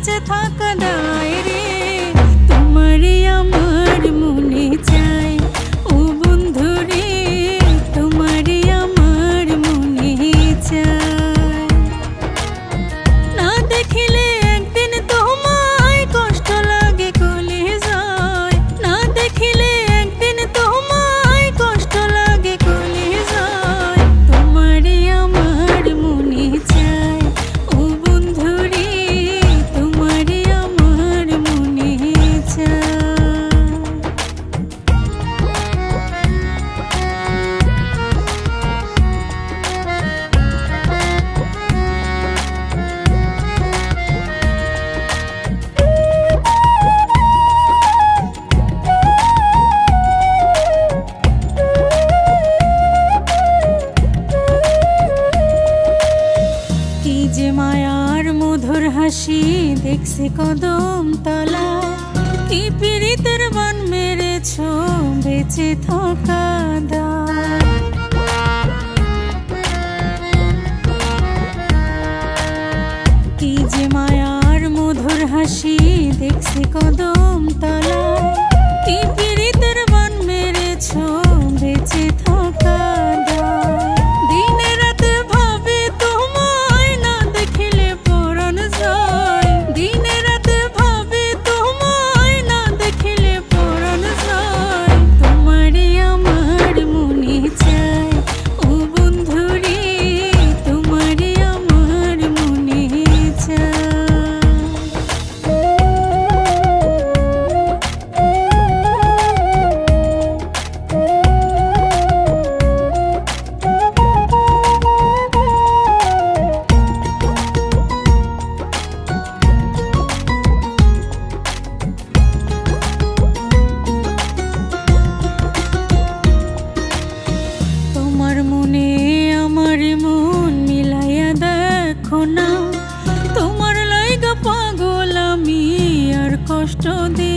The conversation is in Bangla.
বেঁচে থাকা দায় রে। তোমারই আমার মনে চাই ও বন্ধু রে, তোমারই আমার মনে চাই। না দেখিলে একদিন তোমায় কষ্ট লাগে কলিজায়, না দেখিলে একদিন তোমায় কষ্ট লাগে কলিজায়। তোমারই আমার মনে চাই ও বন্ধু রে, তোমারই আমার মনে চাই। কি যে মায়ার মধুর হাসি দেখছি কদম তলা, কি পীড়িতের বান মেরেছ বেঁচে থাকা দায়। কি যে মায়ার মধুর হাসি দেখছি কদম তলা, কি পীড়িতের বান মেরেছ বেঁচে থাকা দায়। দিনে রাতে ভাবে তোমায়, না দেখিলে পরাণ যায়। দিনে রাতে ভাবে তোমায়, না দেখিলে পরাণ যায়। তোমারই আমার মনে চাই ও বন্ধু রে, তোমারই আমার মনে চাই। তোমার মনে আমার মন মিলাইয়া দেখো না, তোমার লাইগা পাগল আমি আর কষ্ট দে